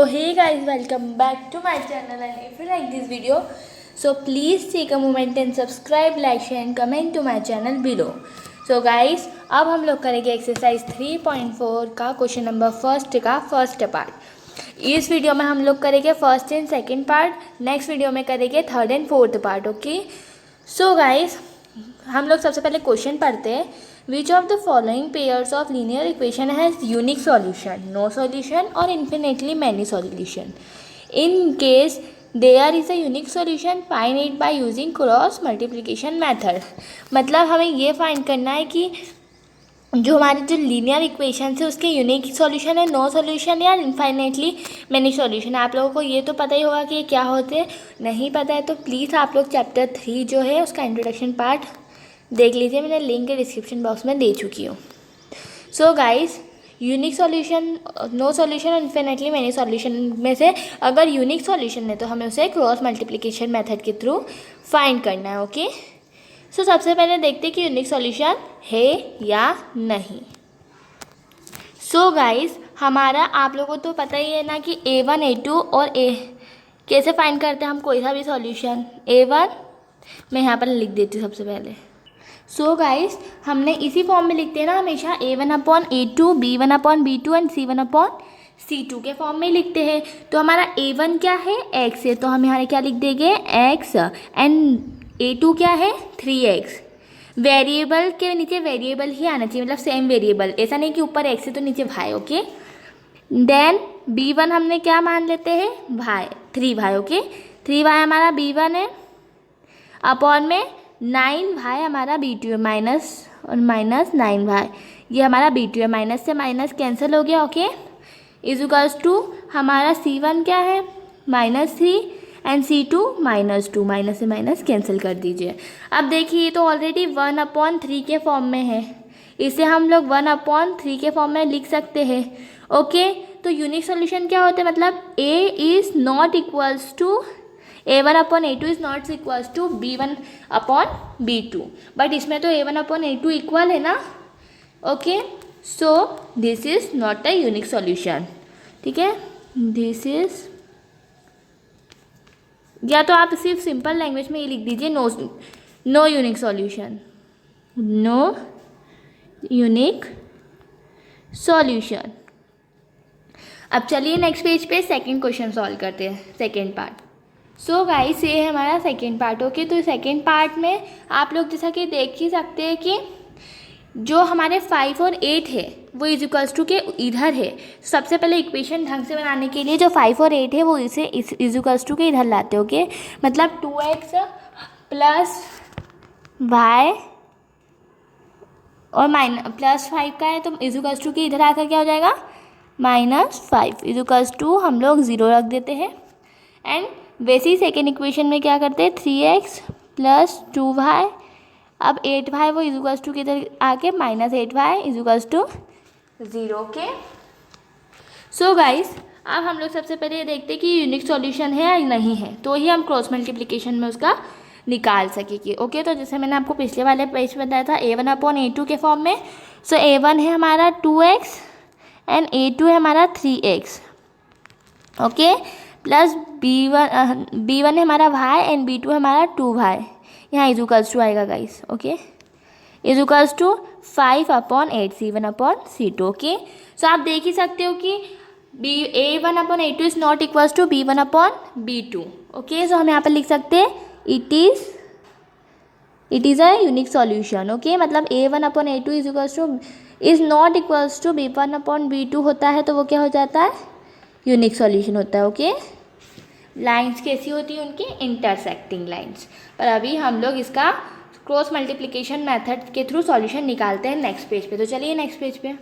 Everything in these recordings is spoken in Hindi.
hey guys, welcome back to my channel, and if you like this video, so please take a moment and subscribe, like, share and comment to my channel below. So guys, अब हम लोग करेंगे एक्सरसाइज 3.4 का क्वेश्चन नंबर फर्स्ट का फर्स्ट पार्ट। इस वीडियो में हम लोग करेंगे first and second part, next video में करेंगे third and fourth part. Okay, so guys हम लोग सबसे पहले क्वेश्चन पढ़ते हैं। Which of the following pairs of linear equation has unique solution, no solution or infinitely many solution? In case there is a unique solution, find it by using cross multiplication method। मतलब हमें ये फाइंड करना है कि जो हमारे जो लीनियर इक्वेशन है उसके यूनिक सॉल्यूशन है, नो सॉल्यूशन या इनफाइनेटली मैनी सॉल्यूशन है। आप लोगों को ये तो पता ही होगा कि ये क्या होते हैं। नहीं पता है तो प्लीज़ आप लोग चैप्टर 3 जो है उसका इंट्रोडक्शन पार्ट देख लीजिए, मैंने लिंक डिस्क्रिप्शन बॉक्स में दे चुकी हूँ। So guys, unique solution, no solution और इन्फिनिटली मैनी सॉल्यूशन में से अगर यूनिक सॉल्यूशन है तो हमें उसे क्रॉस मल्टीप्लिकेशन मेथड के थ्रू फाइंड करना है। ओके, सो सबसे पहले देखते हैं कि यूनिक सॉल्यूशन है या नहीं। सो गाइस, हमारा आप लोगों को तो पता ही है ना कि A1 A2 और कैसे फाइंड करते हैं हम कोई सा भी सॉल्यूशन। A1 मैं यहाँ पर लिख देती हूँ सबसे पहले। सो गाइस, हमने इसी फॉर्म में लिखते हैं ना हमेशा, A1/A2, B1/B2 एंड C1/C2 के फॉर्म में ही लिखते हैं। तो हमारा A1 क्या है, x है, तो हम यहाँ क्या लिख देंगे x, एंड A2 क्या है 3x। वेरिएबल के नीचे वेरिएबल ही आना चाहिए, मतलब सेम वेरिएबल, ऐसा नहीं कि ऊपर x है तो नीचे y। ओके, देन B1 हमने क्या मान लेते हैं y, 3y। ओके, 3y हमारा B1 है, अपॉन में 9y हमारा B2 है, माइनस और माइनस 9y, ये हमारा B2 है, माइनस से माइनस कैंसिल हो गया। ओके, इज़ टू हमारा C1 क्या है -3 एंड C2 -2, माइनस से माइनस कैंसिल कर दीजिए। अब देखिए ये तो ऑलरेडी 1/3 के फॉर्म में है, इसे हम लोग 1/3 के फॉर्म में लिख सकते हैं। ओके, तो यूनिक सोल्यूशन क्या होता है, मतलब A1/A2 is not equals to B1/B2, but इसमें तो A1/A2 इक्वल है ना। Okay, so this is not a unique solution. ठीक है, दिस इज़, या तो आप सिर्फ सिंपल लैंग्वेज में ये लिख दीजिए, no unique solution, no unique solution. अब चलिए नेक्स्ट पेज पे सेकंड क्वेश्चन सॉल्व करते हैं, सेकंड पार्ट। सो गाइस, ये है हमारा सेकेंड पार्ट। ओके, तो सेकेंड पार्ट में आप लोग जैसा कि देख ही सकते हैं कि जो हमारे 5 और 8 है वो इक्वल्स टू के इधर है। सबसे पहले इक्वेशन ढंग से बनाने के लिए जो 5 और 8 है वो इसे इक्वल्स टू के इधर लाते हैं। ओके, मतलब 2x प्लस y और +5 का है तो इक्वल्स टू के इधर आकर क्या हो जाएगा -5 इक्वल्स टू हम लोग 0 रख देते हैं। एंड वैसे ही सेकेंड इक्वेशन में क्या करते हैं, 3x प्लस 2y, अब 8y वो इक्वल्स टू किधर आके -8y equals to 0। Okay, so guys, अब हम लोग सबसे पहले ये देखते हैं कि यूनिक सॉल्यूशन है या नहीं है, तो ही हम क्रॉस मल्टीप्लिकेशन में उसका निकाल सकेंगे। ओके, तो जैसे मैंने आपको पिछले वाले पेज में बताया था A1/A2 के फॉर्म में। सो A1 है हमारा 2x एंड A2 है हमारा 3x। ओके, प्लस B1 है हमारा y एंड B2 है हमारा 2y, यहाँ इक्वल्स टू आएगा guys. Okay, equals to 5/8 C1/C2। Okay, so आप देख ही सकते हो कि A1/A2 is not equals to B1/B2। Okay, so हम यहाँ पर लिख सकते हैं it is a unique solution. Okay, मतलब A1/A2 is not equals to B1/B2 होता है तो वो क्या हो जाता है, यूनिक सॉल्यूशन होता है। ओके, लाइंस कैसी होती है उनकी, इंटरसेक्टिंग लाइंस। पर अभी हम लोग इसका क्रॉस मल्टीप्लिकेशन मेथड के थ्रू सॉल्यूशन निकालते हैं नेक्स्ट पेज पे। तो चलिए नेक्स्ट पेज पे।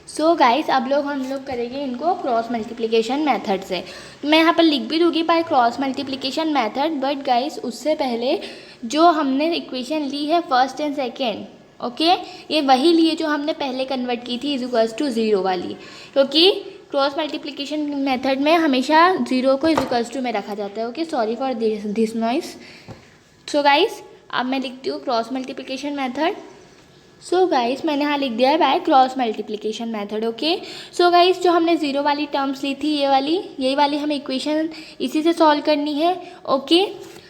सो गाइस, अब हम लोग करेंगे इनको क्रॉस मल्टीप्लिकेशन मेथड से। मैं यहाँ पर लिख भी दूंगी by cross multiplication method, but guys उससे पहले जो हमने इक्वेशन ली है फर्स्ट एंड सेकेंड, ओके, ये वही लिए जो हमने पहले कन्वर्ट की थी इक्वल्स टू 0 वाली, क्योंकि क्रॉस मल्टीप्लिकेशन मेथड में हमेशा 0 को इक्वल्स टू में रखा जाता है। Okay, sorry for this noise. So guys, अब मैं लिखती हूँ cross multiplication method. So guys मैंने यहाँ लिख दिया है by cross multiplication method. Okay so guys जो हमने ज़ीरो वाली टर्म्स ली थी यही वाली हमें इक्वेशन इसी से सॉल्व करनी है। ओके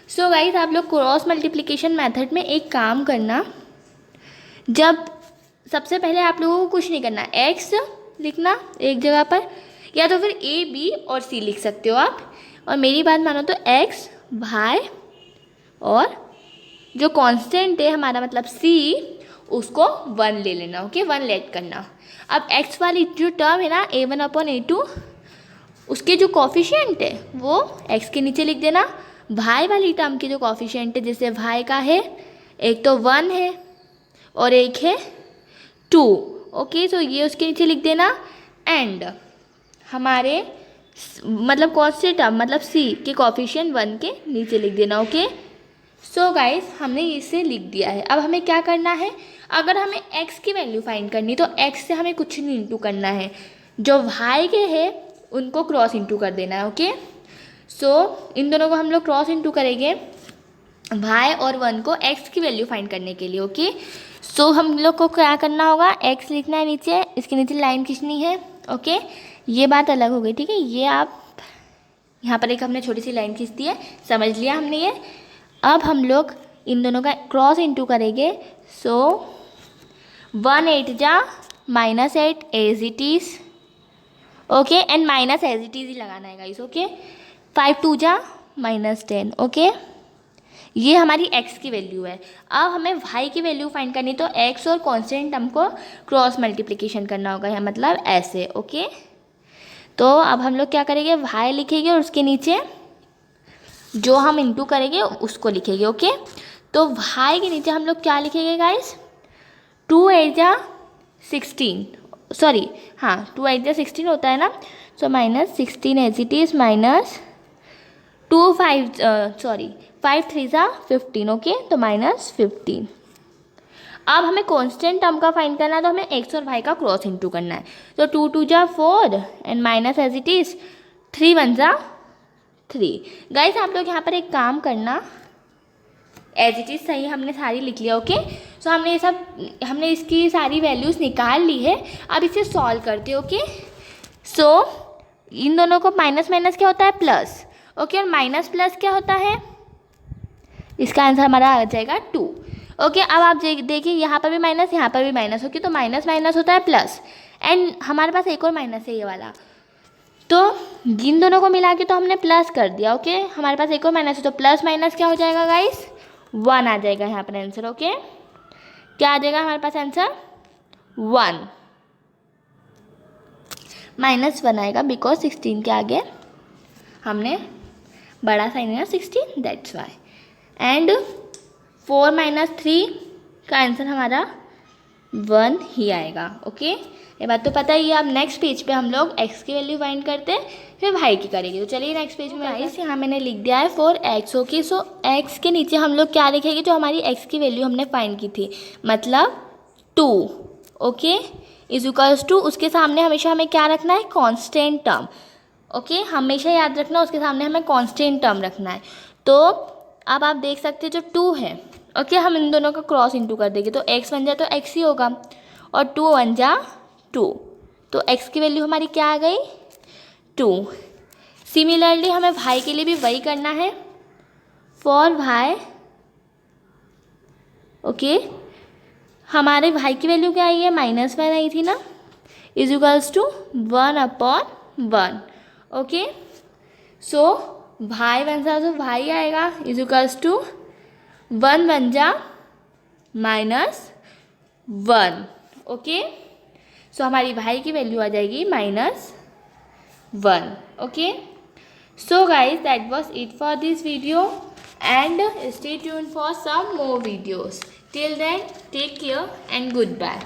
सो गाइस आप लोग क्रॉस मल्टीप्लिकेशन मेथड में एक काम करना, जब सबसे पहले आप लोगों को कुछ नहीं करना, एक्स लिखना एक जगह पर, या तो फिर ए बी और सी लिख सकते हो आप, और मेरी बात मानो तो एक्स वाई और जो कांस्टेंट है हमारा मतलब सी, उसको 1 ले लेना। ओके 1 लेट करना। अब x वाली जो टर्म है ना a1/a2, उसके जो कॉफिशिएंट है वो x के नीचे लिख देना। y वाली टर्म के जो कॉफिशिएंट है जैसे y का है, एक तो 1 है और एक है 2। ओके सो ये उसके नीचे लिख देना। एंड हमारे मतलब कांस्टेंट टर्म मतलब c के कॉफिशिएंट 1 के नीचे लिख देना। ओके सो गाइस हमने इसे लिख दिया है। अब हमें क्या करना है, अगर हमें x की वैल्यू फाइंड करनी तो x से हमें कुछ नहीं इंटू करना है, जो y के है उनको क्रॉस इंटू कर देना है। ओके सो इन दोनों को हम लोग क्रॉस इंटू करेंगे y और 1 को x की वैल्यू फाइंड करने के लिए। ओके सो हम लोग को क्या करना होगा, x लिखना है नीचे, इसके नीचे लाइन खींचनी है। ओके ये बात अलग हो गई, ठीक है, ये आप यहाँ पर एक हमने छोटी सी लाइन खींच दी है, समझ लिया हमने ये। अब हम लोग इन दोनों का क्रॉस इंटू करेंगे। सो 1 8 जा -8 as it is. Okay and minus as it is ही लगाना है गाइस। ओके 5 2 जा -10। ओके ये हमारी x की वैल्यू है। अब हमें y की वैल्यू फाइंड करनी, तो x और कांस्टेंट टर्म को क्रॉस मल्टीप्लिकेशन करना होगा यहाँ, मतलब ऐसे। ओके तो अब हम लोग क्या करेंगे, y लिखेंगे और उसके नीचे जो हम इंटू करेंगे उसको लिखेंगे। ओके तो y के नीचे हम लोग क्या लिखेंगे गाइस, 2 8 जा 16, सॉरी हाँ 2 8 जा 16 होता है ना, सो -16 एज इट इज़ -5 3 जा 15। ओके तो -15। अब हमें कांस्टेंट टर्म का फाइंड करना है, तो हमें x और y का क्रॉस इंटू करना है। तो 2 2 जा 4 and minus as it is 3 1 जा 3। गाइस आप लोग यहाँ पर एक काम करना, एज इट इज़ सही हमने सारी लिख लिया। ओके सो हमने इसकी सारी वैल्यूज़ निकाल ली है। अब इसे सॉल्व करते हैं। ओके सो इन दोनों को माइनस माइनस क्या होता है, प्लस। ओके और माइनस प्लस क्या होता है, इसका आंसर हमारा आ जाएगा 2। ओके अब आप देखिए यहाँ पर भी माइनस, यहाँ पर भी माइनस। ओके तो माइनस माइनस होता है प्लस, एंड हमारे पास एक और माइनस है ये वाला, तो इन दोनों को मिला के तो हमने प्लस कर दिया। ओके हमारे पास एक और माइनस है, तो प्लस माइनस क्या हो जाएगा गाइस, 1 आ जाएगा यहाँ पर आंसर। ओके क्या आ जाएगा हमारे पास आंसर, 1 -1 आएगा, बिकॉज 16 के आगे हमने बड़ा साइन है 16, दैट्स वाई। एंड 4 - 3 का आंसर हमारा 1 ही आएगा। ओके ये बात तो पता ही है। अब नेक्स्ट पेज पे हम लोग x की वैल्यू फाइंड करते हैं, फिर y की करेंगे। तो चलिए नेक्स्ट पेज में गाइस यहाँ मैंने लिख दिया है 4x। ओके सो x के नीचे हम लोग क्या लिखेंगे, जो हमारी x की वैल्यू हमने फाइंड की थी, मतलब 2। ओके इज इक्वल्स टू, उसके सामने हमेशा हमें क्या रखना है, कांस्टेंट टर्म। ओके हमेशा याद रखना उसके सामने हमें कांस्टेंट टर्म रखना है। तो अब आप देख सकते हैं जो 2 है, ओके हम इन दोनों का क्रॉस इंटू कर देंगे, तो x बन जाए तो x ही होगा, और 2 1 जा 2, तो x की वैल्यू हमारी क्या आ गई, 2। सिमिलरली हमें y के लिए भी वही करना है, फॉर y। ओके हमारे y की वैल्यू क्या आई है, -1 आई थी ना, is equals to 1/1। Okay so y बन जा तो y आएगा, इज इक्वल्स टू 1 बन जा -1। ओके सो हमारी y की वैल्यू आ जाएगी -1। Okay so guys that was it for this video, and stay tuned for some more videos. Till then take care and good bye.